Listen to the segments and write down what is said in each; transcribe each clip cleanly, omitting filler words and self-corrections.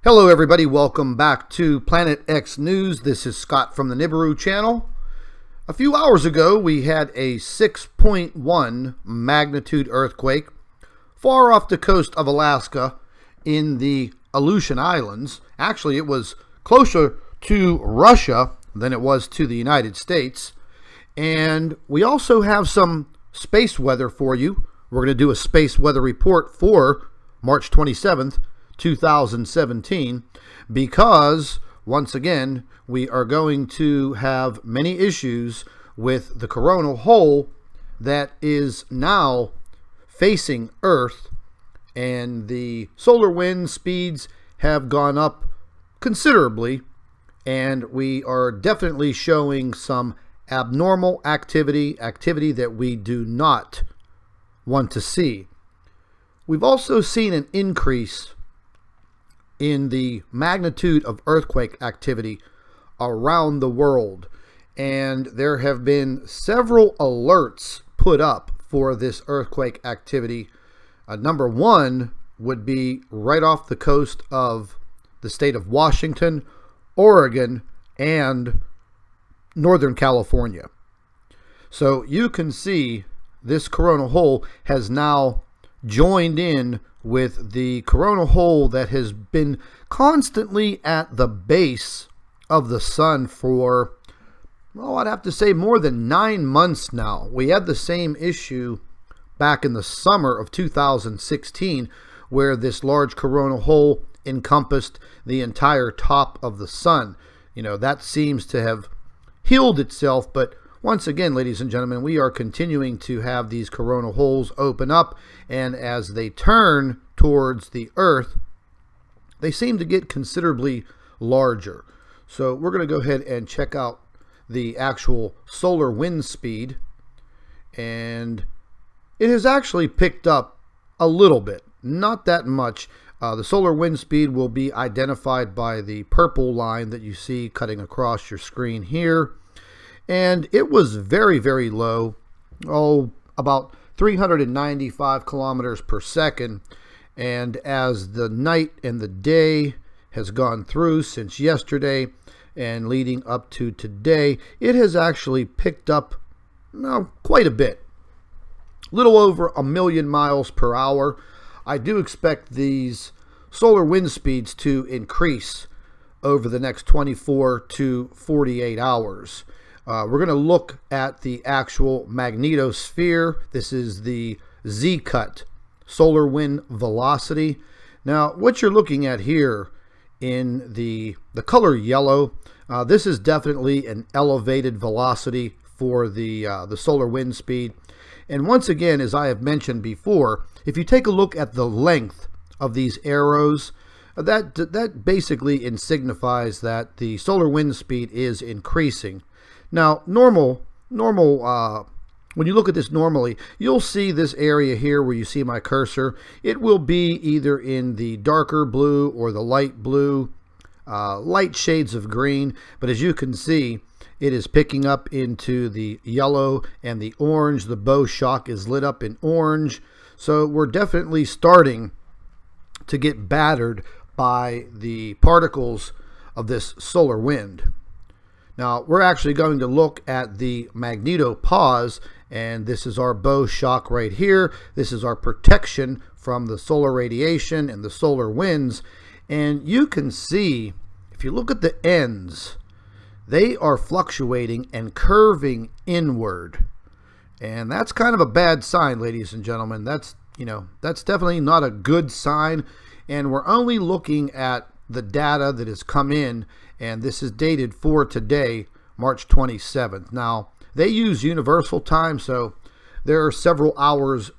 Hello everybody, welcome back to Planet X News. This is Scott from the Nibiru channel. A few hours ago we had a 6.1 magnitude earthquake far off the coast of Alaska in the Aleutian Islands. Actually, it was closer to Russia than it was to the United States. And we also have some space weather for you. We're going to do a space weather report for March 27th, 2017, because once again we are going to have many issues with the coronal hole that is now facing Earth, and the solar wind speeds have gone up considerably, and we are definitely showing some abnormal activity that we do not want to see. We've also seen an increase in the magnitude of earthquake activity around the world, and there have been several alerts put up for this earthquake activity. Number one would be right off the coast of the state of Washington, Oregon, and Northern California. So you can see this coronal hole has now joined in with the coronal hole that has been constantly at the base of the sun for, well, I'd have to say more than 9 months now. We had the same issue back in the summer of 2016, where this large coronal hole encompassed the entire top of the sun. You know, that seems to have healed itself, but once again, ladies and gentlemen, we are continuing to have these coronal holes open up, and as they turn towards the Earth, they seem to get considerably larger. So we're going to go ahead and check out the actual solar wind speed, and it has actually picked up a little bit, not that much. The solar wind speed will be identified by the purple line that you see cutting across your screen here. And it was very, very low, about 395 kilometers per second. And as the night and the day has gone through since yesterday and leading up to today, it has actually picked up quite a bit, a little over 1 million miles per hour. I do expect these solar wind speeds to increase over the next 24 to 48 hours. We're going to look at the actual magnetosphere. This is the Z-cut solar wind velocity. Now, what you're looking at here in the color yellow, this is definitely an elevated velocity for the solar wind speed. And once again, as I have mentioned before, if you take a look at the length of these arrows, that basically signifies that the solar wind speed is increasing. Now, when you look at this normally, you'll see this area here where you see my cursor. It will be either in the darker blue or the light blue, light shades of green. But as you can see, it is picking up into the yellow and the orange. The bow shock is lit up in orange. So we're definitely starting to get battered by the particles of this solar wind. Now, we're actually going to look at the magnetopause, and this is our bow shock right here. This is our protection from the solar radiation and the solar winds. And you can see, if you look at the ends, they are fluctuating and curving inward. And that's kind of a bad sign, ladies and gentlemen. That's definitely not a good sign. And we're only looking at the data that has come in, and this is dated for today, March 27th. Now, they use universal time, so there are several hours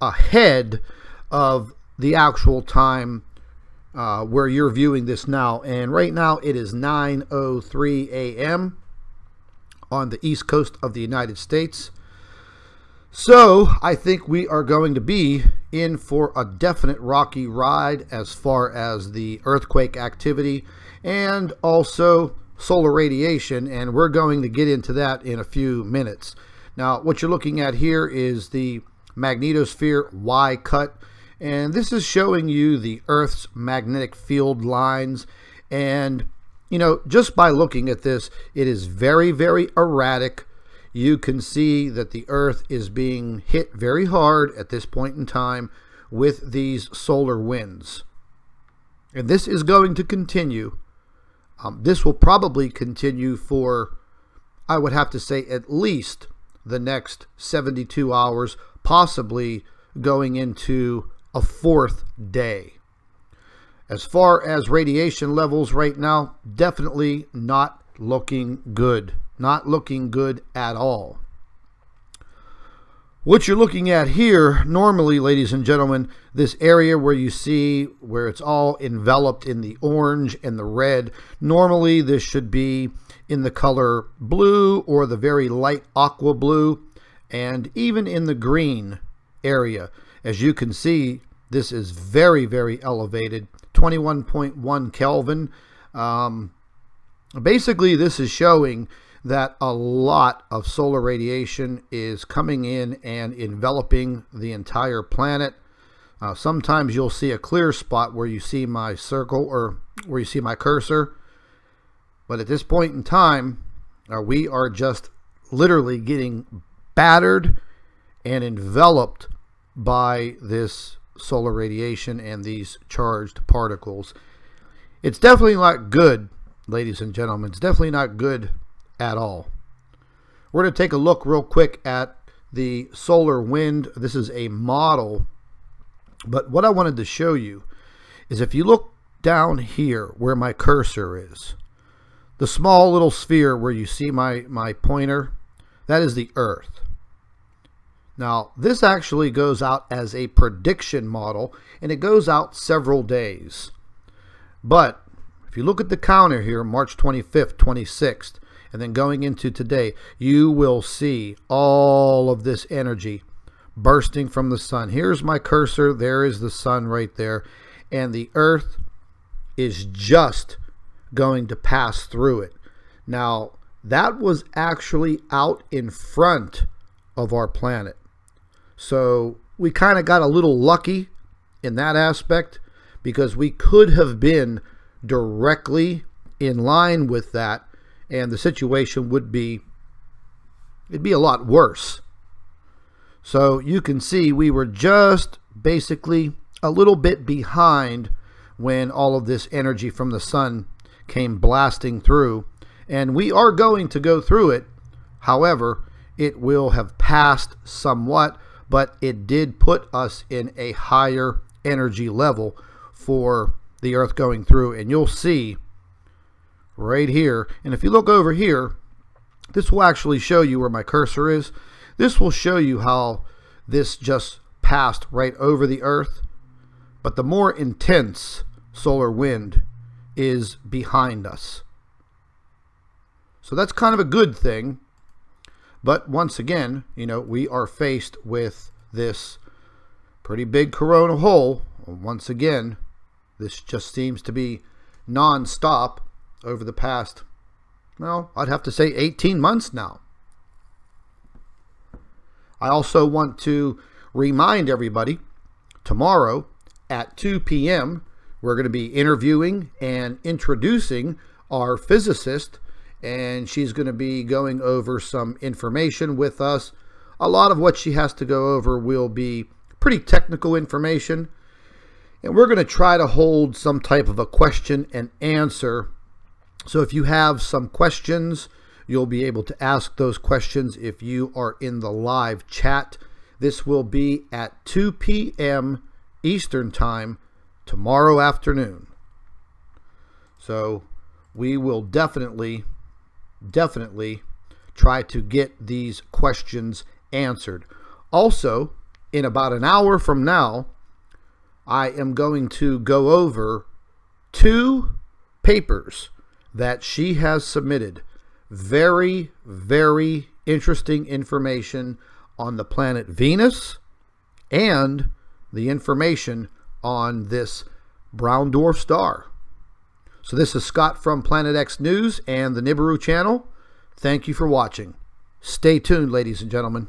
ahead of the actual time where you're viewing this now. And right now it is 9:03 a.m. on the east coast of the United States. So I think we are going to be in for a definite rocky ride as far as the earthquake activity and also solar radiation, and we're going to get into that in a few minutes. Now, what you're looking at here is the magnetosphere Y cut, And this is showing you the Earth's magnetic field lines. And, just by looking at this, it is very, very erratic. You can see that the Earth is being hit very hard at this point in time with these solar winds. And this is going to continue. This will probably continue for, I would have to say, at least the next 72 hours, possibly going into a fourth day. As far as radiation levels right now, definitely not looking good. Not looking good at all. What you're looking at here, normally, ladies and gentlemen, this area where you see where it's all enveloped in the orange and the red, normally this should be in the color blue or the very light aqua blue, and even in the green area. As you can see, this is very, very elevated, 21.1 Kelvin. Basically, this is showing that a lot of solar radiation is coming in and enveloping the entire planet. Sometimes you'll see a clear spot where you see my circle or where you see my cursor. But at this point in time, we are just literally getting battered and enveloped by this solar radiation and these charged particles. It's definitely not good, ladies and gentlemen. It's definitely not good at all. We're going to take a look real quick at the solar wind. This is a model, but what I wanted to show you is if you look down here where my cursor is, the small little sphere where you see my pointer, that is the Earth. Now, this actually goes out as a prediction model, and it goes out several days. But if you look at the counter here, March 25th, 26th, and then going into today, you will see all of this energy bursting from the sun. Here's my cursor. There is the sun right there. And the Earth is just going to pass through it. Now, that was actually out in front of our planet. So we kind of got a little lucky in that aspect, because we could have been directly in line with that, and the situation would be, it'd be a lot worse. So you can see we were just basically a little bit behind when all of this energy from the sun came blasting through, and we are going to go through it. However, it will have passed somewhat, but it did put us in a higher energy level for the Earth going through. And you'll see right here, and if you look over here, this will actually show you where my cursor is. This will show you how this just passed right over the Earth, but the more intense solar wind is behind us. So that's kind of a good thing. But once again, we are faced with this pretty big coronal hole. Once again, this just seems to be non-stop over the past, well, I'd have to say 18 months now. I also want to remind everybody, tomorrow at 2 p.m., we're going to be interviewing and introducing our physicist, and she's going to be going over some information with us. A lot of what she has to go over will be pretty technical information, and we're going to try to hold some type of a question and answer. So if you have some questions, you'll be able to ask those questions if you are in the live chat. This will be at 2 p.m. Eastern Time tomorrow afternoon. So we will definitely try to get these questions answered. Also, in about an hour from now, I am going to go over 2 papers that she has submitted. Very, very interesting information on the planet Venus and the information on this brown dwarf star. So this is Scott from Planet X News and the Nibiru channel. Thank you for watching. Stay tuned, ladies and gentlemen.